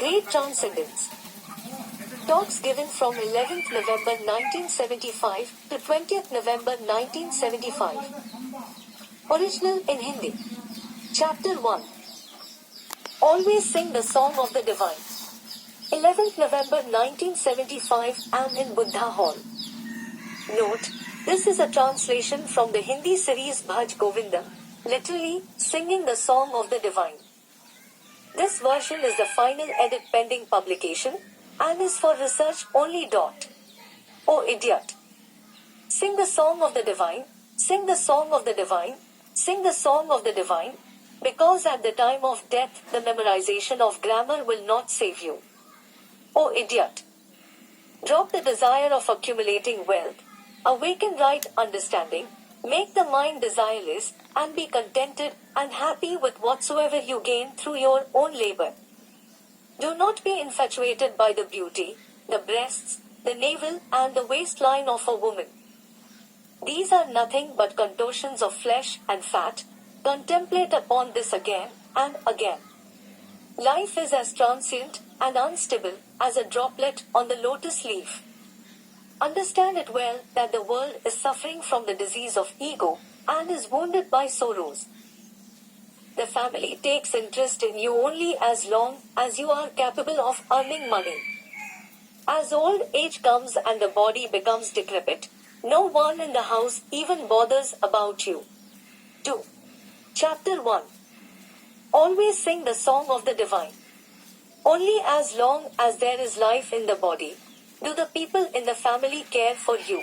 Great Transcendence. Talks given from 11th November 1975 to 20th November 1975. Original in Hindi. Chapter 1. Always sing the song of the divine. 11th November 1975 am in Buddha Hall. Note, this is a translation from the Hindi series Bhaj Govinda, literally, singing the song of the divine. This version is the final edit pending publication, and is for research only. Oh idiot! Sing the song of the divine, sing the song of the divine, sing the song of the divine, because at the time of death the memorization of grammar will not save you. Oh idiot! Drop the desire of accumulating wealth, awaken right understanding, make the mind desireless, and be contented and happy with whatsoever you gain through your own labor. Do not be infatuated by the beauty, the breasts, the navel, and the waistline of a woman. These are nothing but contortions of flesh and fat. Contemplate upon this again and again. Life is as transient and unstable as a droplet on the lotus leaf. Understand it well that the world is suffering from the disease of ego and is wounded by sorrows. The family takes interest in you only as long as you are capable of earning money. As old age comes and the body becomes decrepit, no one in the house even bothers about you. 2. Chapter 1. Always sing the song of the divine. Only as long as there is life in the body, do the people in the family care for you.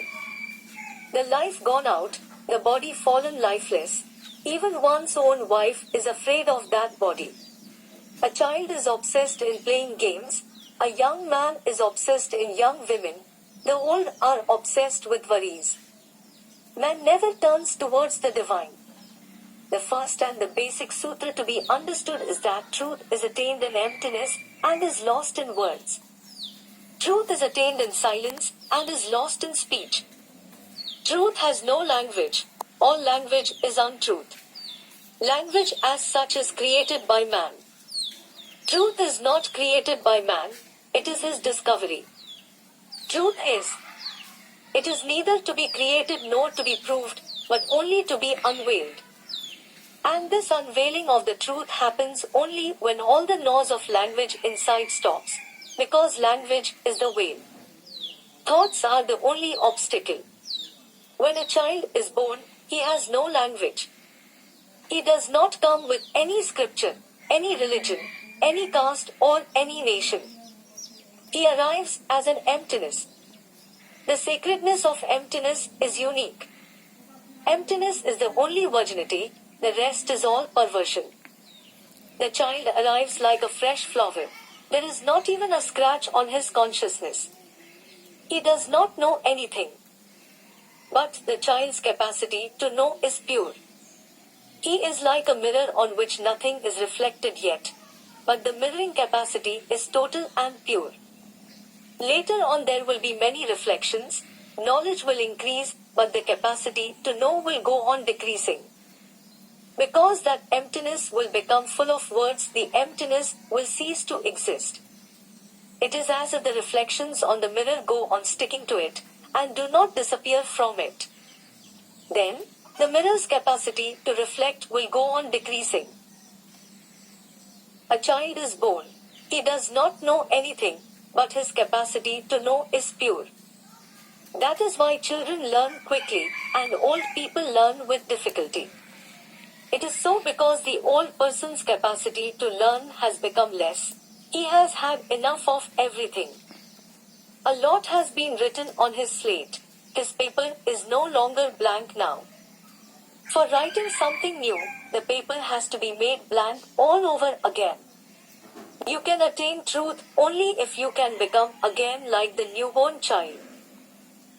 The life gone out, the body fallen lifeless, even one's own wife is afraid of that body. A child is obsessed in playing games, a young man is obsessed in young women, the old are obsessed with worries. Man never turns towards the divine. The first and the basic sutra to be understood is that truth is attained in emptiness and is lost in words. Truth is attained in silence and is lost in speech. Truth has no language. All language is untruth. Language as such is created by man. Truth is not created by man, it is his discovery. Truth is. It is neither to be created nor to be proved, but only to be unveiled. And this unveiling of the truth happens only when all the noise of language inside stops, because language is the veil. Thoughts are the only obstacle. When a child is born, he has no language. He does not come with any scripture, any religion, any caste or any nation. He arrives as an emptiness. The sacredness of emptiness is unique. Emptiness is the only virginity, the rest is all perversion. The child arrives like a fresh flower. There is not even a scratch on his consciousness. He does not know anything. But the child's capacity to know is pure. He is like a mirror on which nothing is reflected yet. But the mirroring capacity is total and pure. Later on there will be many reflections, knowledge will increase, but the capacity to know will go on decreasing. Because that emptiness will become full of words, the emptiness will cease to exist. It is as if the reflections on the mirror go on sticking to it, and do not disappear from it. Then, the mirror's capacity to reflect will go on decreasing. A child is born. He does not know anything, but his capacity to know is pure. That is why children learn quickly, and old people learn with difficulty. It is so because the old person's capacity to learn has become less. He has had enough of everything. A lot has been written on his slate. His paper is no longer blank now. For writing something new, the paper has to be made blank all over again. You can attain truth only if you can become again like the newborn child.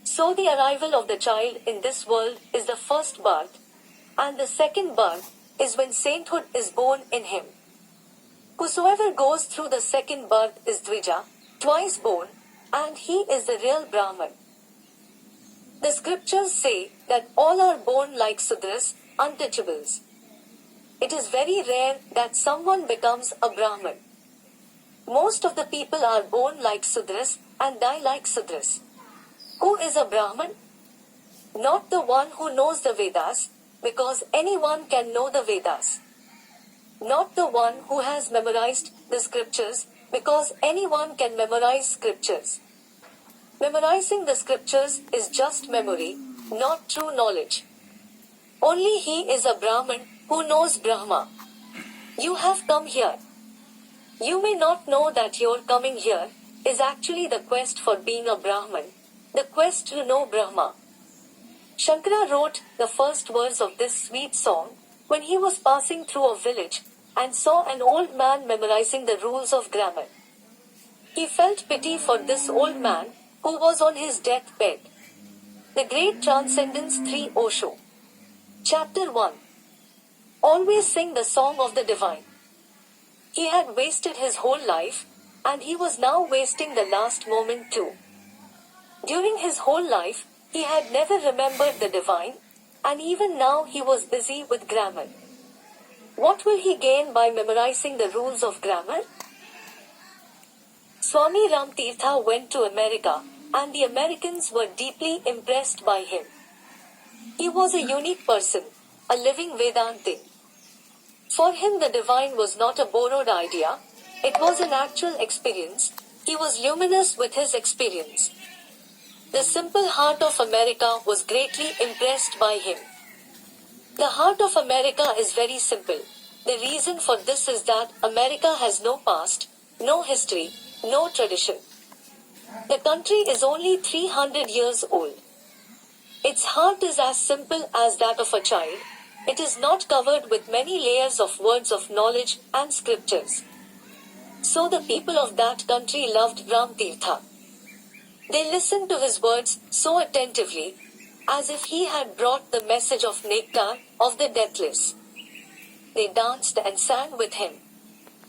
So the arrival of the child in this world is the first birth, and the second birth is when sainthood is born in him. Whosoever goes through the second birth is Dvija, twice born, and he is the real Brahman. The scriptures say that all are born like Sudras, untouchables. It is very rare that someone becomes a Brahman. Most of the people are born like Sudras and die like Sudras. Who is a Brahman? Not the one who knows the Vedas, because anyone can know the Vedas. Not the one who has memorized the scriptures, because anyone can memorize scriptures. Memorizing the scriptures is just memory, not true knowledge. Only he is a Brahman who knows Brahma. You have come here. You may not know that your coming here is actually the quest for being a Brahman, the quest to know Brahma. Shankara wrote the first words of this sweet song when he was passing through a village and saw an old man memorizing the rules of grammar. He felt pity for this old man who was on his deathbed. The Great Transcendence 3 Osho. Chapter 1. Always sing the song of the divine. He had wasted his whole life, and he was now wasting the last moment too. During his whole life, he had never remembered the divine, and even now he was busy with grammar. What will he gain by memorizing the rules of grammar? Swami Ramtirtha went to America, and the Americans were deeply impressed by him. He was a unique person, a living Vedantin. For him the divine was not a borrowed idea, it was an actual experience. He was luminous with his experience. The simple heart of America was greatly impressed by him. The heart of America is very simple. The reason for this is that America has no past, no history, no tradition. The country is only 300 years old. Its heart is as simple as that of a child. It is not covered with many layers of words of knowledge and scriptures. So the people of that country loved Ramtirtha. They listened to his words so attentively, as if he had brought the message of nectar of the deathless. They danced and sang with him.